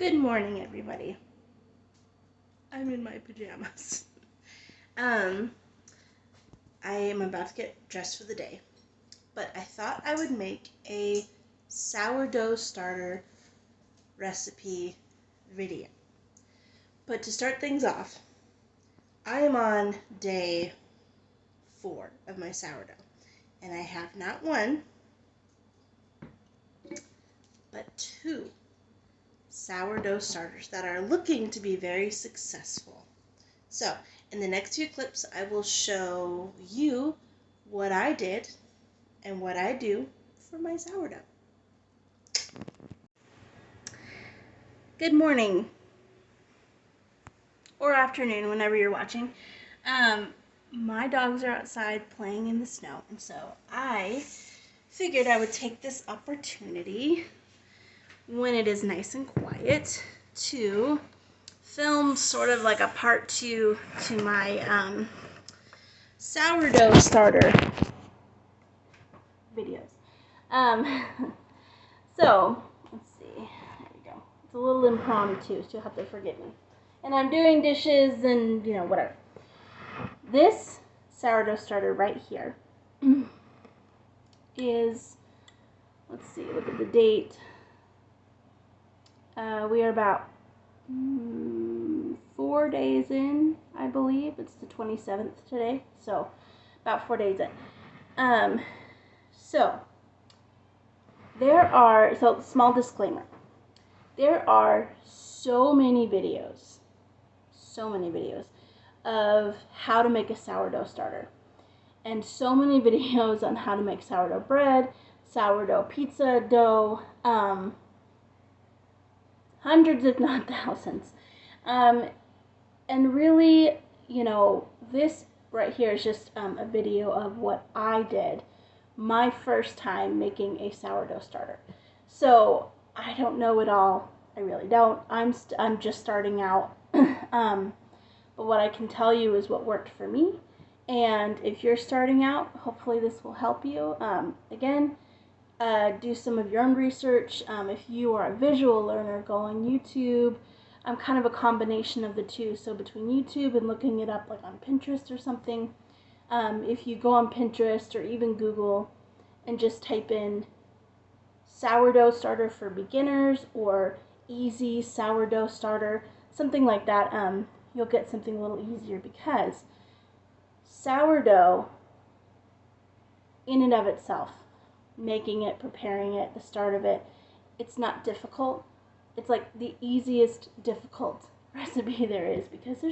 Good morning, everybody. I'm in my pajamas. I am about to get dressed for the day, but I thought I would make a sourdough starter recipe video. But to start things off, I am on day 4 of my sourdough, and I have not one, but 2 sourdough starters that are looking to be very successful. So, in the next few clips, I will show you what I did and what I do for my sourdough. Good morning, or afternoon, whenever you're watching. My dogs are outside playing in the snow, and so I figured I would take this opportunity when it is nice and quiet to film sort of like a part 2 to my sourdough starter videos. So let's see, there we go. It's a little impromptu, so you'll have to forgive me. And I'm doing dishes and whatever. This sourdough starter right here is, let's see, look at the date. We are about 4 days in, I believe. It's the 27th today, so about 4 days in. So small disclaimer. There are so many videos of how to make a sourdough starter, and so many videos on how to make sourdough bread, sourdough pizza dough, hundreds if not thousands. And really, this right here is just a video of what I did my first time making a sourdough starter. So I don't know it all. I really don't. I'm just starting out. But what I can tell you is what worked for me. And if you're starting out, hopefully this will help you. Again, do some of your own research. If you are a visual learner, go on YouTube. I'm kind of a combination of the two. So between YouTube and looking it up like on Pinterest or something. If you go on Pinterest or even Google and just type in sourdough starter for beginners or easy sourdough starter, something like that, you'll get something a little easier, because sourdough in and of itself, making it, preparing it, the start of it, it's not difficult. It's like the easiest difficult recipe there is, because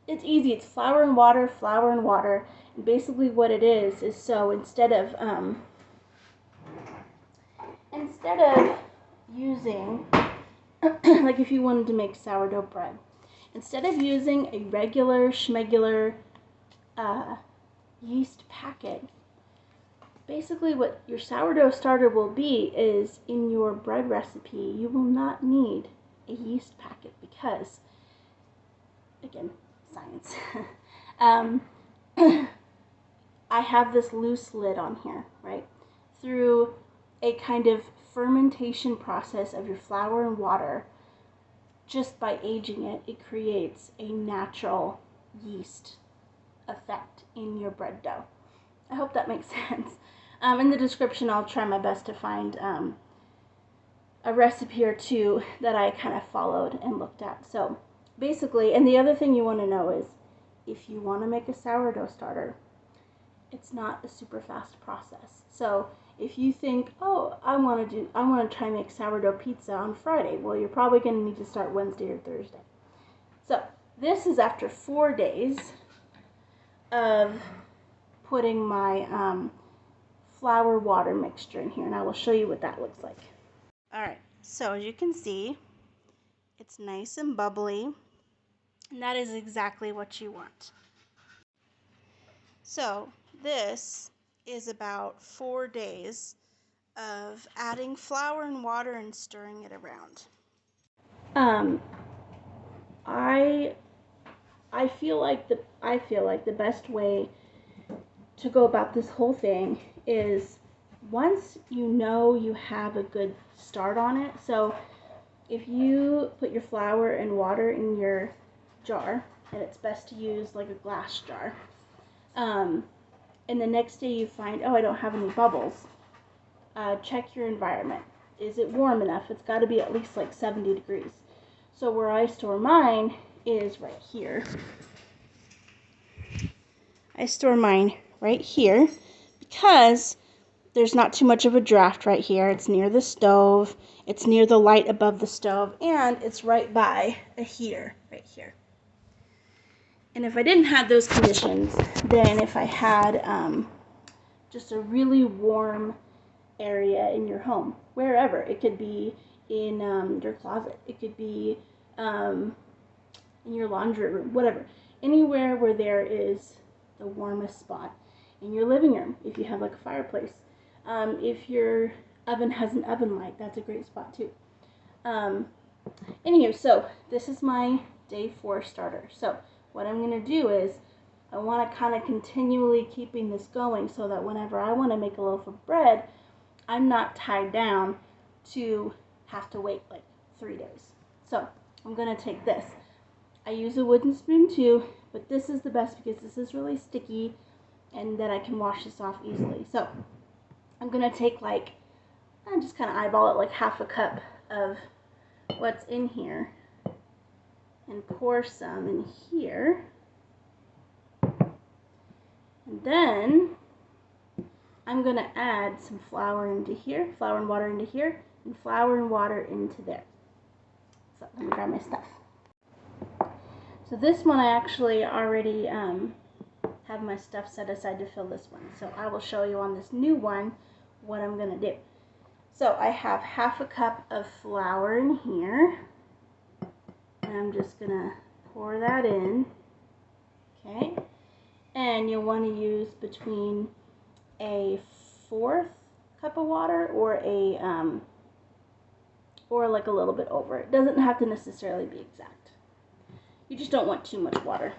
it's easy. It's flour and water. And basically what it is so instead of using, like if you wanted to make sourdough bread, instead of using a regular schmegular yeast packet, basically what your sourdough starter will be is, in your bread recipe, you will not need a yeast packet, because, again, science. I have this loose lid on here, right? Through a kind of fermentation process of your flour and water, just by aging it, it creates a natural yeast effect in your bread dough. I hope that makes sense. In the description, I'll try my best to find a recipe or two that I kind of followed and looked at. So basically, and the other thing you want to know is, if you want to make a sourdough starter, it's not a super fast process. So if you think, oh, I want to try and make sourdough pizza on Friday, well, you're probably going to need to start Wednesday or Thursday. So this is after 4 days of putting my flour water mixture in here, and I will show you what that looks like. Alright, so as you can see, it's nice and bubbly, and that is exactly what you want. So this is about 4 days of adding flour and water and stirring it around. I feel like the best way to go about this whole thing is, once you know you have a good start on it. So if you put your flour and water in your jar, and it's best to use like a glass jar, and the next day you find, oh, I don't have any bubbles, check your environment. Is it warm enough? It's got to be at least like 70 degrees. So where I store mine is right here. I store mine right here because there's not too much of a draft right here. It's near the stove, it's near the light above the stove, and it's right by a heater right here. And if I didn't have those conditions, then if I had just a really warm area in your home, wherever, it could be in your closet, it could be in your laundry room, whatever, anywhere where there is the warmest spot. In your living room, if you have like a fireplace, if your oven has an oven light, that's a great spot too. Anywho, so this is my day 4 starter. So what I'm going to do is I want to kind of continually keeping this going so that whenever I want to make a loaf of bread, I'm not tied down to have to wait like 3 days. So I'm going to take this. I use a wooden spoon too, but this is the best because this is really sticky and then I can wash this off easily. So I'm going to take like, I just kind of eyeball it, like half a cup of what's in here and pour some in here. And then I'm going to add some flour into here, flour and water into here, and flour and water into there. So let me grab my stuff. So this one I actually already have my stuff set aside to fill this one. So I will show you on this new one what I'm going to do. So I have half a cup of flour in here. And I'm just going to pour that in. Okay. And you'll want to use between a 1/4 cup of water or a or like a little bit over. It doesn't have to necessarily be exact. You just don't want too much water.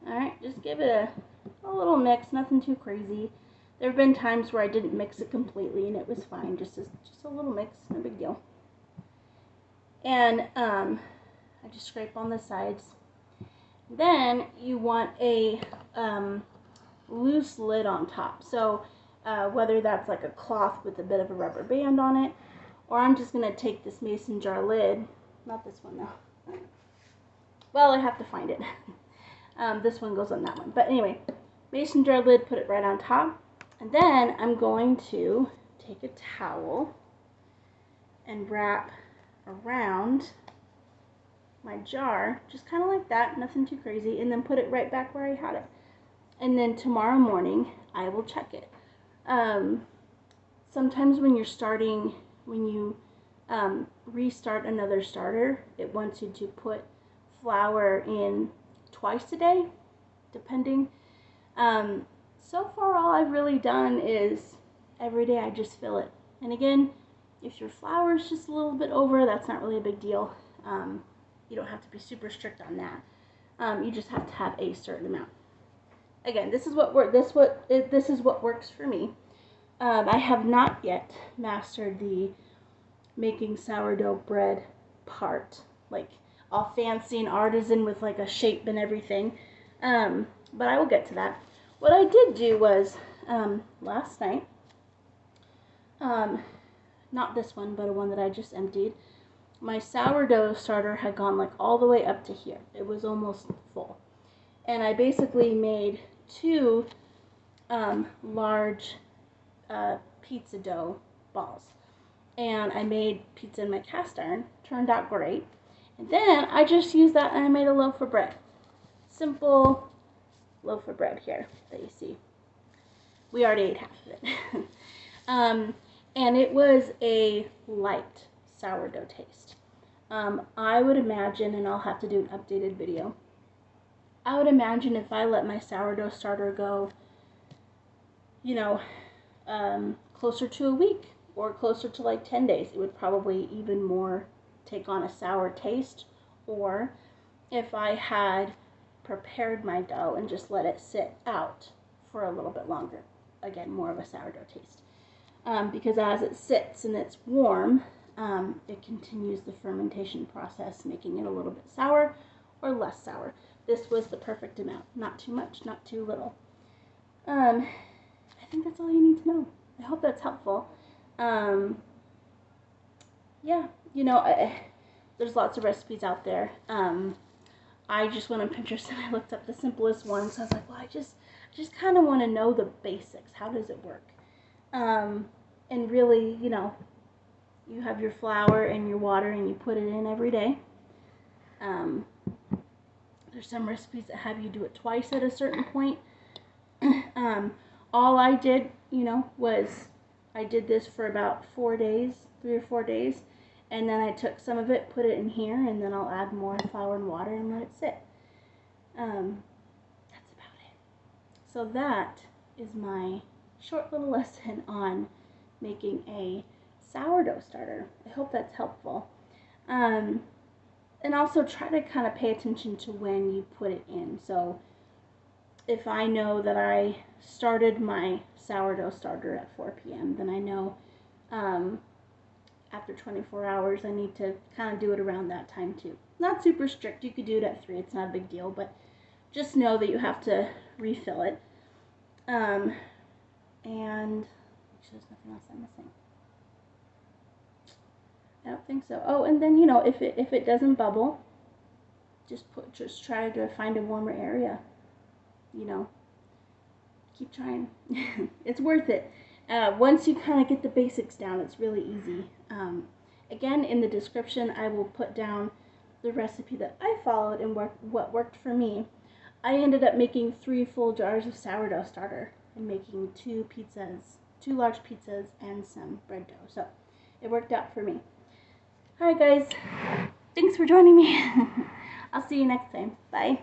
Alright, just give it a little mix, nothing too crazy. There have been times where I didn't mix it completely and it was fine, just a little mix, no big deal. And I just scrape on the sides. Then you want a loose lid on top. So whether that's like a cloth with a bit of a rubber band on it, or I'm just going to take this mason jar lid, not this one though. Well, I have to find it. This one goes on that one. But anyway, mason jar lid, put it right on top. And then I'm going to take a towel and wrap around my jar, just kind of like that, nothing too crazy, and then put it right back where I had it. And then tomorrow morning, I will check it. Sometimes when you restart another starter, it wants you to put flour in twice a day, depending. So far, all I've really done is every day I just fill it. And again, if your flour is just a little bit over, that's not really a big deal. You don't have to be super strict on that. You just have to have a certain amount. Again, this is what works for me. I have not yet mastered the making sourdough bread part, like all fancy and artisan with like a shape and everything. But I will get to that. What I did do was last night, not this one, but a one that I just emptied. My sourdough starter had gone like all the way up to here. It was almost full. And I basically made 2 large pizza dough balls. And I made pizza in my cast iron. Turned out great. And then I just used that and I made a loaf of bread. Simple loaf of bread here that you see. We already ate half of it. And it was a light sourdough taste. I would imagine, and I'll have to do an updated video, I would imagine if I let my sourdough starter go, you know, closer to a week or closer to like 10 days, it would probably even more take on a sour taste. Or if I had prepared my dough and just let it sit out for a little bit longer, again, more of a sourdough taste. Because as it sits and it's warm, it continues the fermentation process, making it a little bit sour or less sour. This was the perfect amount. Not too much, not too little. I think that's all you need to know. I hope that's helpful. Yeah, you know, there's lots of recipes out there. I just went on Pinterest and I looked up the simplest one. So I was like, well, I just kind of want to know the basics. How does it work? And really, you know, you have your flour and your water and you put it in every day. There's some recipes that have you do it twice at a certain point. All I did, you know, was I did this for about 4 days, 3 or 4 days, and then I took some of it, put it in here, and then I'll add more flour and water and let it sit. That's about it. So that is my short little lesson on making a sourdough starter. I hope that's helpful. And also try to kind of pay attention to when you put it in. So if I know that I started my sourdough starter at 4 p.m., then I know after 24 hours I need to kind of do it around that time too. Not super strict. You could do it at 3. It's not a big deal, but just know that you have to refill it. And there's nothing else I'm missing. I don't think so. Oh, and then, you know, if it doesn't bubble, just try to find a warmer area. You know, keep trying. It's worth it. Once you kind of get the basics down, it's really easy. Again, in the description, I will put down the recipe that I followed and what worked for me. I ended up making 3 full jars of sourdough starter and making 2 large pizzas, and some bread dough. So it worked out for me. Alright guys, thanks for joining me. I'll see you next time. Bye.